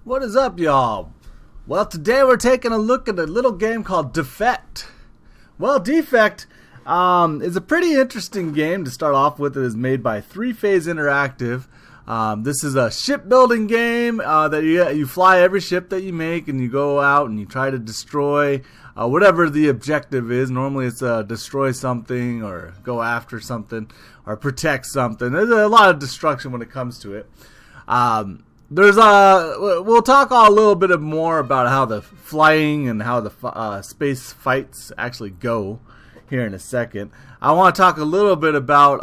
What is up, y'all? Well, today we're taking a look at a little game called Defect. Well, Defect is a pretty interesting game to start off with. It is made by Three Phase Interactive. This is a shipbuilding game that you fly every ship that you make, and you go out and you try to destroy whatever the objective is. Normally it's destroy something or go after something or protect something. There's a lot of destruction when it comes to it. We'll talk a little bit more about how the flying and how the space fights actually go here in a second. I want to talk a little bit about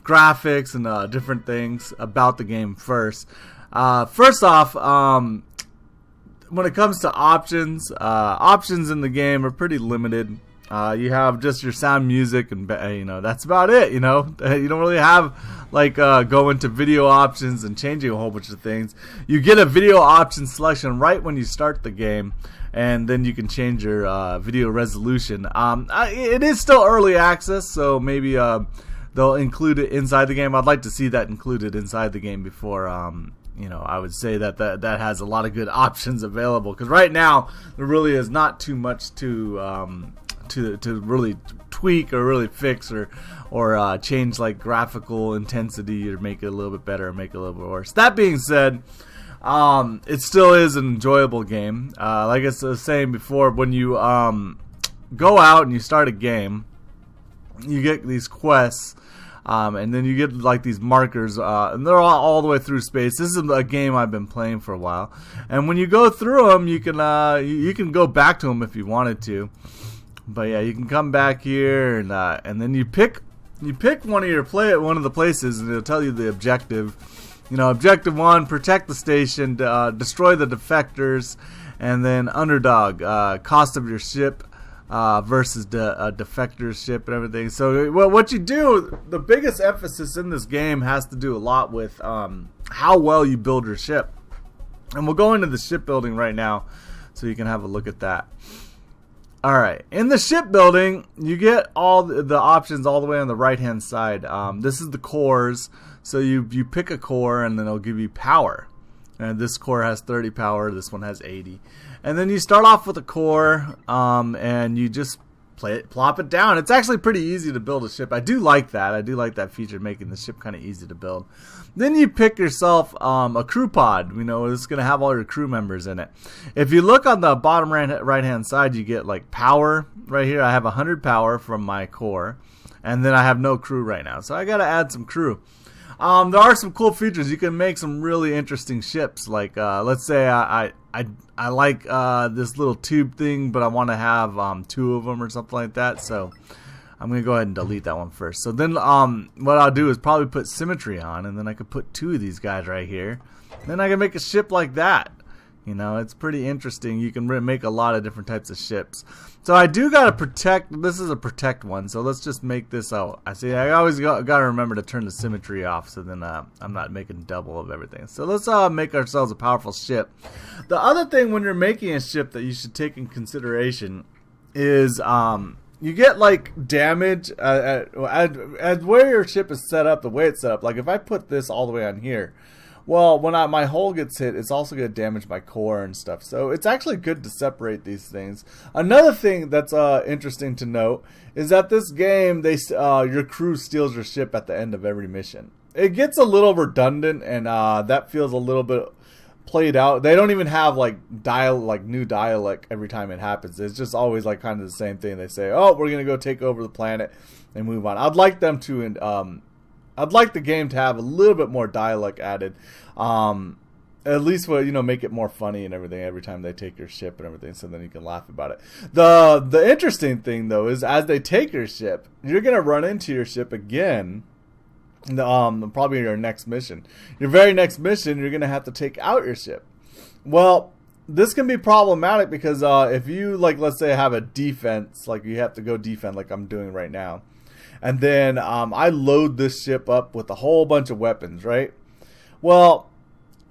graphics and different things about the game first. First off, when it comes to options, options in the game are pretty limited. You have just your sound, music, and that's about it. You don't really have like go into video options and changing a whole bunch of things. You get a video option selection right when you start the game, and then you can change your video resolution. It is still early access, so maybe they'll include it inside the game. I'd like to see that included inside the game before I would say that has a lot of good options available, because right now there really is not too much to really tweak or really fix or change, like graphical intensity, or make it a little bit better or make it a little bit worse. That being said, it still is an enjoyable game. Like I was saying before, when you go out and you start a game, you get these quests, and then you get like these markers, and they're all the way through space. This is a game I've been playing for a while, and when you go through them, you can go back to them if you wanted to. But yeah, you can come back here and then you pick one of the places, and it'll tell you the objective. Objective 1: protect the station, destroy the defectors, and then underdog, cost of your ship versus the defector's ship and everything. So what you do, the biggest emphasis in this game has to do a lot with how well you build your ship. And we'll go into the shipbuilding right now so you can have a look at that. Alright, in the shipbuilding, you get all the options all the way on the right hand side. This is the cores, so you pick a core and then it'll give you power. And this core has 30 power, this one has 80. And then you start off with a core, and you just plop it down. It's actually pretty easy to build a ship. I do like that. I do like that feature, making the ship kind of easy to build. Then you pick yourself a crew pod. It's going to have all your crew members in it. If you look on the bottom right hand side, you get like power right here. I have 100 power from my core, and then I have no crew right now, so I got to add some crew. There are some cool features. You can make some really interesting ships. Like let's say I like this little tube thing, but I want to have 2 of them or something like that. So I'm going to go ahead and delete that one first. So then what I'll do is probably put symmetry on, and then I could put 2 of these guys right here. Then I can make a ship like that. It's pretty interesting. You can make a lot of different types of ships. So I do got to protect. This is a protect one. So let's just make this out. I always got to remember to turn the symmetry off, so then I'm not making double of everything. So let's make ourselves a powerful ship. The other thing when you're making a ship that you should take in consideration is you get like damage at where your ship is set up, the way it's set up. Like if I put this all the way on here, well, when my hull gets hit, it's also going to damage my core and stuff. So it's actually good to separate these things. Another thing that's interesting to note is that this game, your crew steals your ship at the end of every mission. It gets a little redundant, and that feels a little bit played out. They don't even have like new dialect every time it happens. It's just always like kind of the same thing. They say, "Oh, we're going to go take over the planet and move on." I'd like them to I'd like the game to have a little bit more dialect added, at least make it more funny and everything every time they take your ship and everything, so then you can laugh about it. The interesting thing though is, as they take your ship, you're gonna run into your ship again. Probably your next mission. Your very next mission, you're gonna have to take out your ship. Well, this can be problematic because if you let's say have a defense, like you have to go defend, like I'm doing right now. And then I load this ship up with a whole bunch of weapons, right? Well,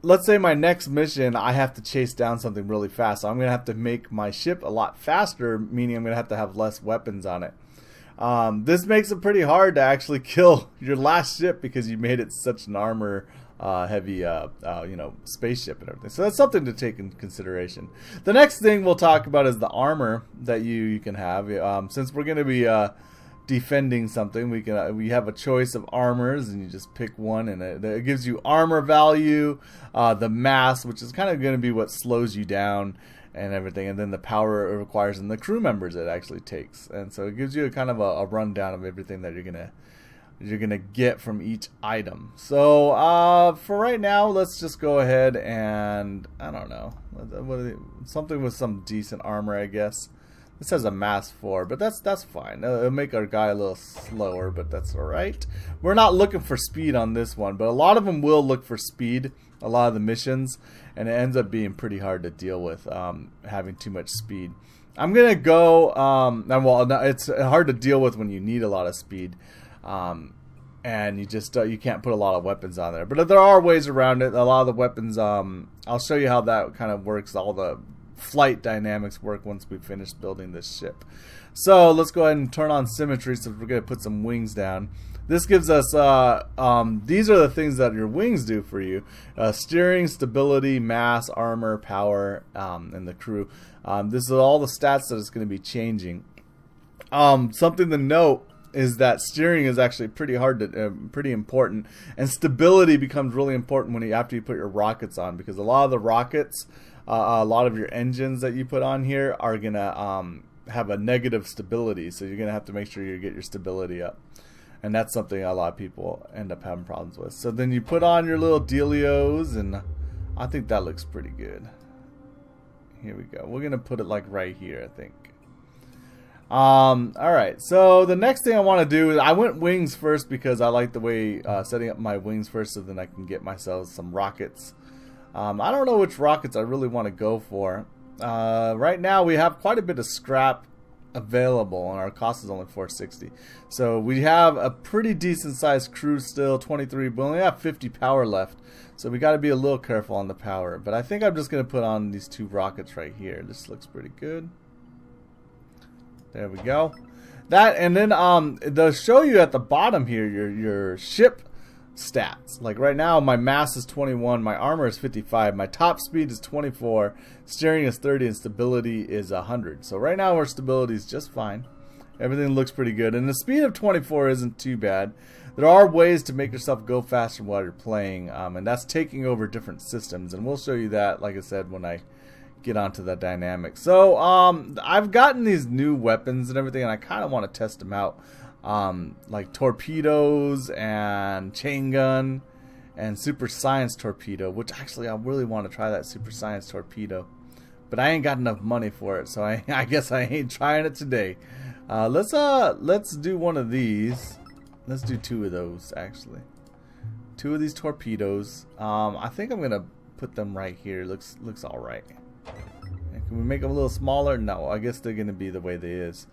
let's say my next mission, I have to chase down something really fast. So I'm going to have to make my ship a lot faster, meaning I'm going to have less weapons on it. This makes it pretty hard to actually kill your last ship because you made it such an armor heavy, you know, spaceship and everything. So that's something to take in consideration. The next thing we'll talk about is the armor that you can have. Since we're going to be defending something, we have a choice of armors, and you just pick one, and it gives you armor value, the mass, which is kind of going to be what slows you down and everything, and then the power it requires and the crew members it actually takes. And so it gives you a kind of a rundown of everything that you're gonna get from each item. So for right now, let's just go ahead and I don't know, something with some decent armor, I guess. This has a mass 4, but that's fine. It'll make our guy a little slower, but that's alright. We're not looking for speed on this one, but a lot of them will look for speed, a lot of the missions, and it ends up being pretty hard to deal with having too much speed. I'm going to go, well, it's hard to deal with when you need a lot of speed, and you just you can't put a lot of weapons on there. But there are ways around it. A lot of the weapons, I'll show you how that kind of works, all the flight dynamics work once we finish building this ship. So let's go ahead and turn on symmetry. So we're going to put some wings down. This gives us these are the things that your wings do for you: steering, stability, mass, armor, power, and the crew. This is all the stats that it's going to be changing. Something to note is that steering is actually pretty hard to pretty important, and stability becomes really important when after you put your rockets on, because a lot of the rockets, a lot of your engines that you put on here are gonna have a negative stability, so you're gonna have to make sure you get your stability up, and that's something a lot of people end up having problems with. So then you put on your little dealios, and I think that looks pretty good. Here we go. We're gonna put it like right here, I think. Alright, so the next thing I want to do is I went wings first because I like the way setting up my wings first, so then I can get myself some rockets. I don't know which rockets I really want to go for. Right now we have quite a bit of scrap available, and our cost is only 460. So we have a pretty decent sized crew still, 23, but we only have 50 power left. So we got to be a little careful on the power. But I think I'm just going to put on these 2 rockets right here. This looks pretty good. There we go. That, and then they'll show you at the bottom here your ship stats. Like right now my mass is 21, my armor is 55, my top speed is 24, steering is 30, and stability is 100. So right now our stability is just fine. Everything looks pretty good, and the speed of 24 isn't too bad. There are ways to make yourself go faster while you're playing, and that's taking over different systems, and we'll show you that, like I said, when I get onto the dynamic. So I've gotten these new weapons and everything, and I kind of want to test them out, like torpedoes and chain gun and super science torpedo, which actually I really want to try that super science torpedo, but I ain't got enough money for it, so I guess I ain't trying it today. Let's do one of these. Let's do 2 of those, actually. 2 of these torpedoes. I think I'm gonna put them right here. Looks all right. Can we make them a little smaller? No, I guess they're gonna be the way they is.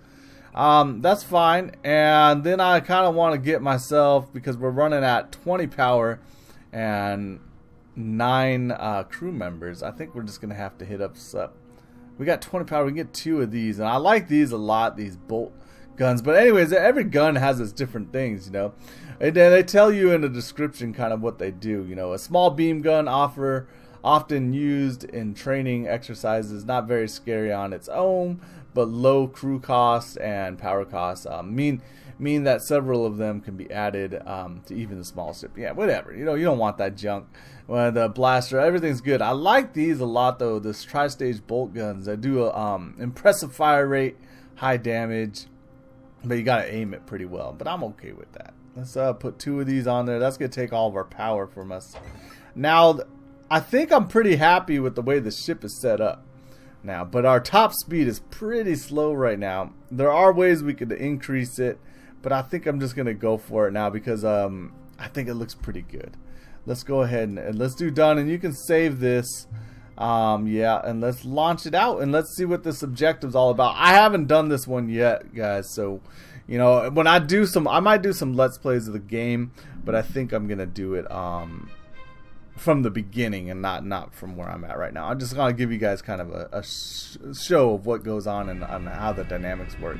That's fine. And then I kind of want to get myself, because we're running at 20 power and 9 crew members. I think we're just gonna have to hit up. We got 20 power. We can get 2 of these, and I like these a lot. These bolt guns. But anyways, every gun has its different things, you know. And they tell you in the description kind of what they do. You know, a small beam gun often used in training exercises, not very scary on its own, but low crew costs and power costs mean that several of them can be added to even the small ship. Yeah, whatever. You know, you don't want that junk. Well, the blaster, everything's good. I like these a lot though. This tri-stage bolt guns. They do a impressive fire rate, high damage, but you gotta aim it pretty well. But I'm okay with that. Let's put 2 of these on there. That's gonna take all of our power from us. Now, I think I'm pretty happy with the way the ship is set up now, but our top speed is pretty slow right now. There are ways we could increase it, but I think I'm just gonna go for it now because I think it looks pretty good. Let's go ahead and let's do done, and you can save this. Yeah, and let's launch it out and let's see what this objective's all about. I haven't done this one yet, guys, so you know, when I do I might do some let's plays of the game, but I think I'm gonna do it from the beginning and not from where I'm at right now. I'm just gonna give you guys kind of a show of what goes on and how the dynamics work.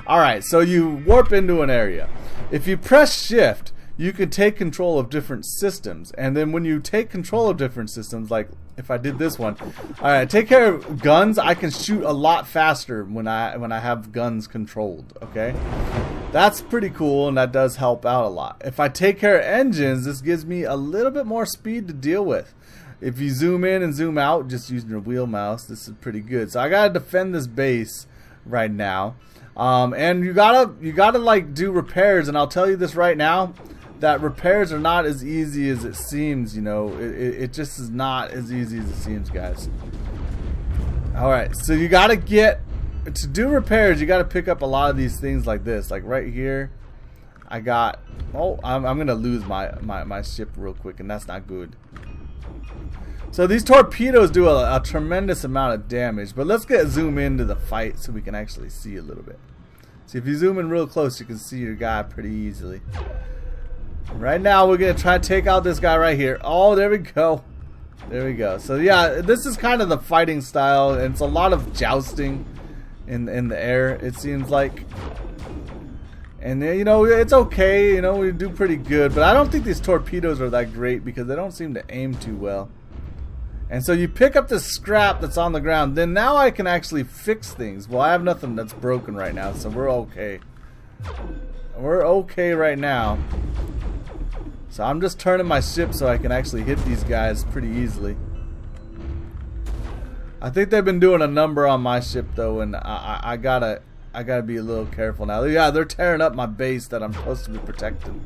Alright, so you warp into an area. If you press shift, you can take control of different systems. And then when you take control of different systems, like if I did this one, alright, take care of guns. I can shoot a lot faster when I have guns controlled, okay? That's pretty cool, and that does help out a lot. If I take care of engines, this gives me a little bit more speed to deal with. If you zoom in and zoom out just using your wheel mouse, this is pretty good. So I gotta defend this base right now, and you gotta like do repairs. And I'll tell you this right now, that repairs are not as easy as it seems. You know, it just is not as easy as it seems, guys. All right, so you gotta get to do repairs. You gotta pick up a lot of these things like this, like right here. I got. Oh, I'm gonna lose my ship real quick, and that's not good. So these torpedoes do a tremendous amount of damage, but let's zoom into the fight so we can actually see a little bit. See, if you zoom in real close, you can see your guy pretty easily. Right now, we're gonna try to take out this guy right here. Oh, there we go. There we go. So yeah, this is kind of the fighting style, and it's a lot of jousting in the air, it seems like. And you know, it's okay. You know, we do pretty good, but I don't think these torpedoes are that great because they don't seem to aim too well. And so you pick up the scrap that's on the ground. Then now I can actually fix things. Well, I have nothing that's broken right now, so we're okay. We're okay right now. So I'm just turning my ship so I can actually hit these guys pretty easily. I think they've been doing a number on my ship though, and I gotta be a little careful now. Yeah, they're tearing up my base that I'm supposed to be protecting.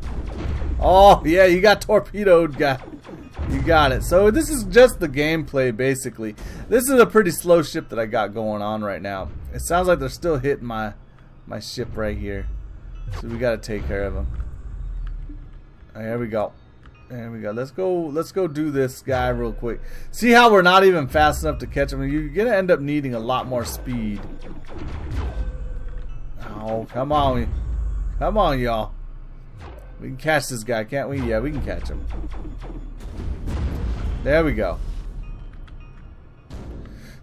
Oh yeah, you got torpedoed, guy. You got it. So this is just the gameplay, basically. This is a pretty slow ship that I got going on right now. It sounds like they're still hitting my ship right here. So we got to take care of them. There we go. There we go. Let's go do this guy real quick. See how we're not even fast enough to catch him? You're going to end up needing a lot more speed. Oh, come on. Come on, y'all. We can catch this guy, can't we? Yeah, we can catch him. There we go.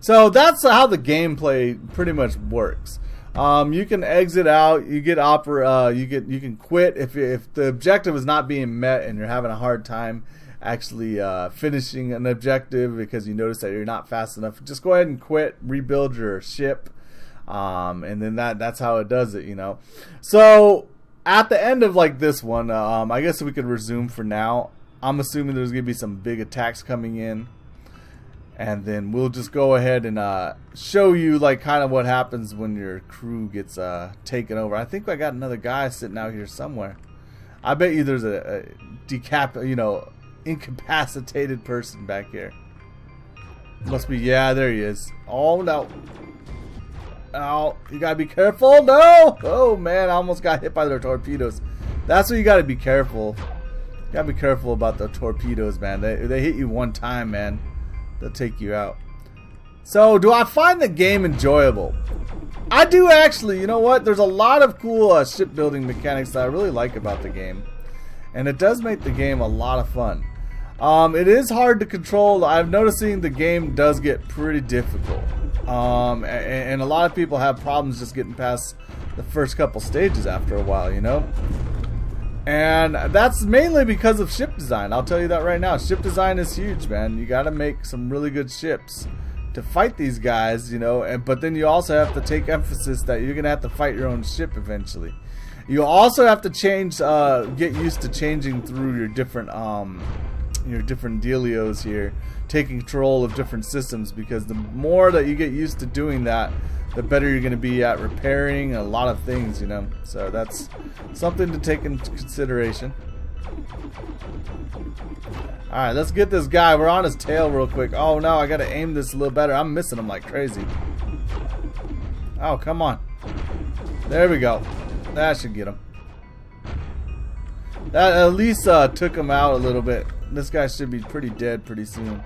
So that's how the gameplay pretty much works. You can exit out. You get you can quit if the objective is not being met and you're having a hard time actually finishing an objective because you notice that you're not fast enough. Just go ahead and quit. Rebuild your ship, and then that's how it does it. You know. So at the end of like this one, I guess we could resume for now. I'm assuming there's going to be some big attacks coming in. And then we'll just go ahead and show you like kind of what happens when your crew gets taken over. I think I got another guy sitting out here somewhere. I bet you there's a incapacitated person back here. Must be, yeah, there he is. Oh no. Oh, you gotta be careful. No! Oh man, I almost got hit by their torpedoes. That's what you gotta be careful. You gotta be careful about the torpedoes, man. They hit you one time, man. They'll take you out. So, do I find the game enjoyable? I do actually. You know what? There's a lot of cool shipbuilding mechanics that I really like about the game. And it does make the game a lot of fun. It is hard to control. I'm noticing the game does get pretty difficult. And a lot of people have problems just getting past the first couple stages after a while, you know? And that's mainly because of ship design. I'll tell you that right now. Ship design is huge, man. You got to make some really good ships to fight these guys, you know. But then you also have to take emphasis that you're going to have to fight your own ship eventually. You also have to get used to changing through your different dealios here, taking control of different systems, because the more that you get used to doing that, the better you're going to be at repairing a lot of things, you know. So that's something to take into consideration. Alright, let's get this guy. We're on his tail real quick. Oh no, I got to aim this a little better. I'm missing him like crazy. Oh, come on. There we go. That should get him. That at least took him out a little bit. This guy should be pretty dead pretty soon.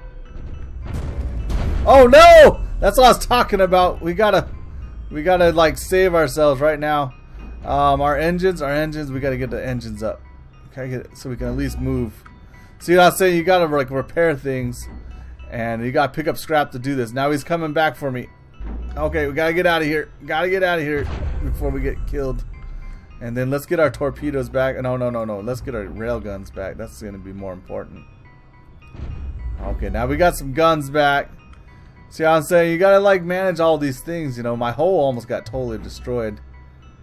Oh no! That's what I was talking about. We gotta like save ourselves right now. Our engines, we gotta get the engines up. Okay, so we can at least move. See what I was saying? You gotta like repair things, and you gotta pick up scrap to do this. Now he's coming back for me. Okay, we gotta get out of here. Gotta get out of here before we get killed. And then let's get our torpedoes back. No. Let's get our rail guns back. That's going to be more important. Okay, now we got some guns back. See how I'm saying? You got to like manage all these things. You know, my hull almost got totally destroyed.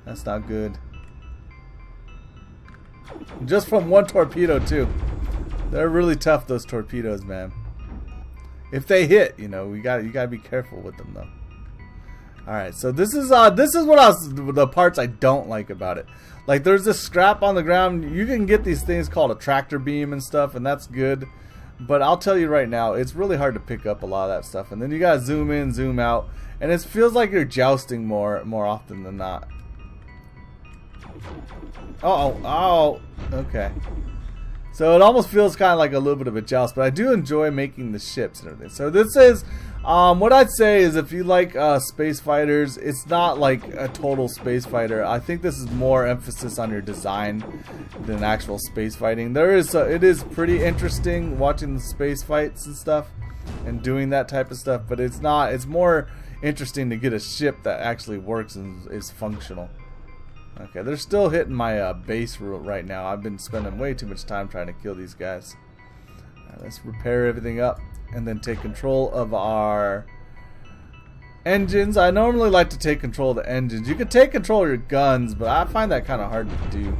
That's not good. Just from one torpedo too. They're really tough, those torpedoes, man. If they hit, you know, you gotta be careful with them though. All right, so this is the parts I don't like about it. Like, there's this scrap on the ground. You can get these things called a tractor beam and stuff, and that's good. But I'll tell you right now, it's really hard to pick up a lot of that stuff. And then you gotta zoom in, zoom out, and it feels like you're jousting more often than not. Oh, okay. So it almost feels kind of like a little bit of a joust, but I do enjoy making the ships and everything. So this is, what I'd say is if you like space fighters, it's not like a total space fighter. I think this is more emphasis on your design than actual space fighting. It is pretty interesting watching the space fights and stuff and doing that type of stuff, but it's not. It's more interesting to get a ship that actually works and is functional. Okay, they're still hitting my base route right now. I've been spending way too much time trying to kill these guys. Alright, let's repair everything up and then take control of our engines. I normally like to take control of the engines. You can take control of your guns, but I find that kind of hard to do.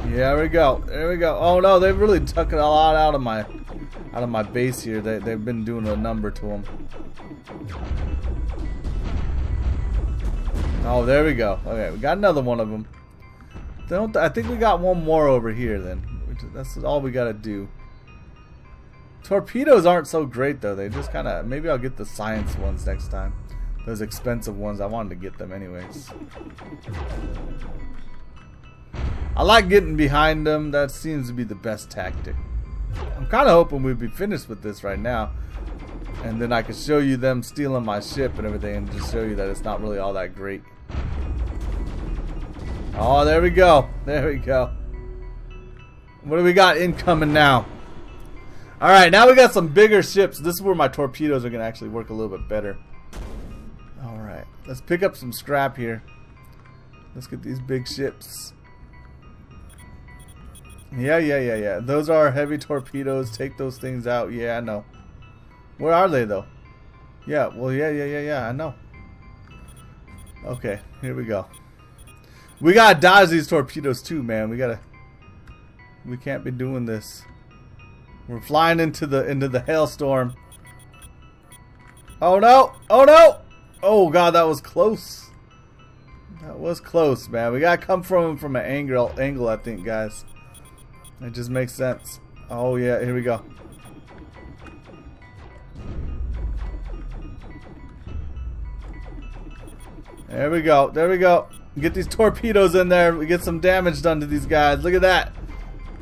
Yeah, there we go. There we go. Oh no, they've really took a lot out of my base here. They've been doing a number to them. Oh, there we go. Okay, we got another one of them. I think we got one more over here then. That's all we gotta do. Torpedoes aren't so great though. They just kind of. Maybe I'll get the science ones next time. Those expensive ones. I wanted to get them anyways. I like getting behind them. That seems to be the best tactic. I'm kind of hoping we'd be finished with this right now. And then I can show you them stealing my ship and everything and just show you that it's not really all that great. Oh, there we go. There we go. What do we got incoming now? Alright, now we got some bigger ships. This is where my torpedoes are going to actually work a little bit better. Alright, let's pick up some scrap here. Let's get these big ships. Yeah. Those are heavy torpedoes. Take those things out. Yeah, I know. Where are they though? Yeah, well, yeah, I know. Okay, here we go. We gotta dodge these torpedoes too, man. We can't be doing this. We're flying into the hailstorm. Oh no! Oh no! Oh god, that was close. That was close, man. We gotta come from an angle, I think, guys. It just makes sense. Oh yeah, here we go. There we go. There we go. Get these torpedoes in there. We get some damage done to these guys. Look at that.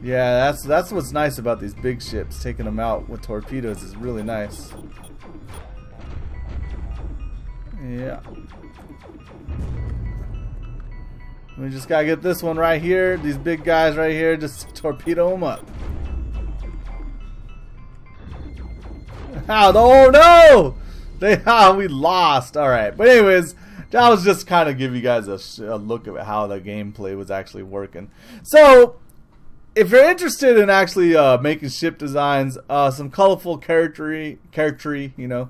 Yeah, that's what's nice about these big ships. Taking them out with torpedoes is really nice. Yeah. We just gotta get this one right here. These big guys right here. Just torpedo them up. Oh no! We lost. All right. But anyways, that was just kind of give you guys a look at how the gameplay was actually working. So, if you're interested in actually making ship designs, some colorful charactery, you know,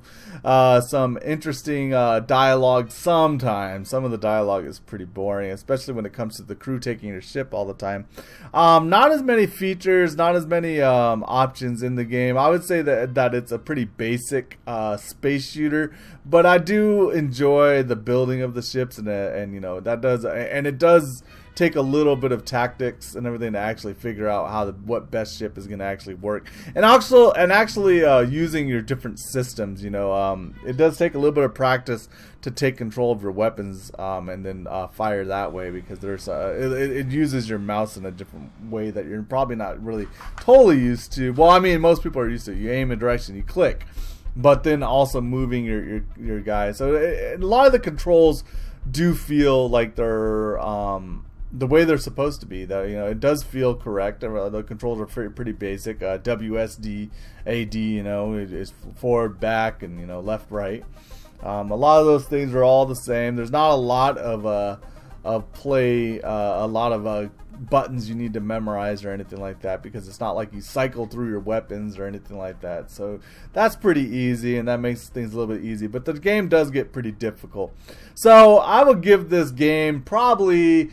some interesting dialogue sometimes. Some of the dialogue is pretty boring, especially when it comes to the crew taking your ship all the time. Not as many features, not as many options in the game. I would say that it's a pretty basic space shooter, but I do enjoy the building of the ships, and you know, it does take a little bit of tactics and everything to actually figure out what best ship is going to actually work, and actually using your different systems. You know, it does take a little bit of practice to take control of your weapons and then fire that way, because there's it uses your mouse in a different way that you're probably not really totally used to. Well, I mean, most people are used to. You aim a direction, you click, but then also moving your guys. So a lot of the controls do feel like they're the way they're supposed to be. That, you know, it does feel correct. The controls are pretty basic. WSD, AD, you know, is forward, back, and, you know, left, right. A lot of those things are all the same. There's not a lot of play, a lot of buttons you need to memorize or anything like that, because it's not like you cycle through your weapons or anything like that. So that's pretty easy, and that makes things a little bit easy. But the game does get pretty difficult. So I would give this game probably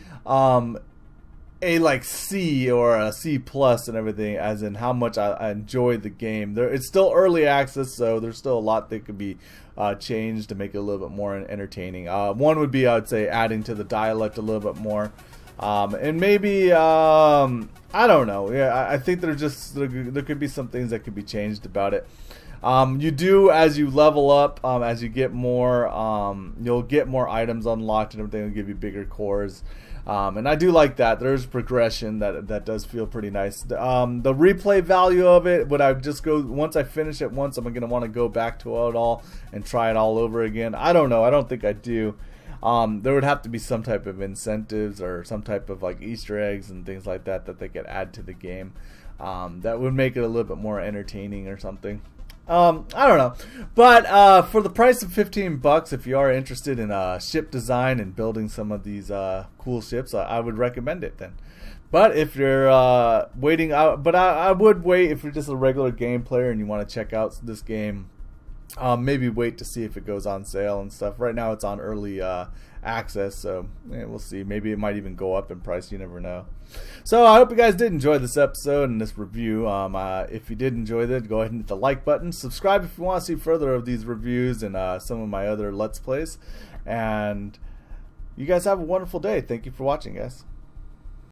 a like C or a C plus and everything, as in how much I enjoyed the game. It's still early access, so there's still a lot that could be changed to make it a little bit more entertaining. One would be, I would say, adding to the dialect a little bit more, and maybe I don't know. Yeah, I think there could be some things that could be changed about it. You do, as you level up, as you get more, you'll get more items unlocked and everything will give you bigger cores. And I do like that. There's progression that does feel pretty nice. The replay value of it, would I just go, once I finish it once, I'm going to want to go back to it all and try it all over again? I don't know. I don't think I do. There would have to be some type of incentives or some type of like Easter eggs and things like that they could add to the game. That would make it a little bit more entertaining or something. I don't know, but for the price of $15, if you are interested in ship design and building some of these cool ships, I would recommend it then. But if you're waiting out, but I would wait if you're just a regular game player and you want to check out this game. Maybe wait to see if it goes on sale and stuff. Right now it's on early access, so we'll see. Maybe it might even go up in price. You never know. So I hope you guys did enjoy this episode and this review. If you did enjoy it, go ahead and hit the like button. Subscribe if you want to see further of these reviews and some of my other Let's Plays. And you guys have a wonderful day. Thank you for watching, guys.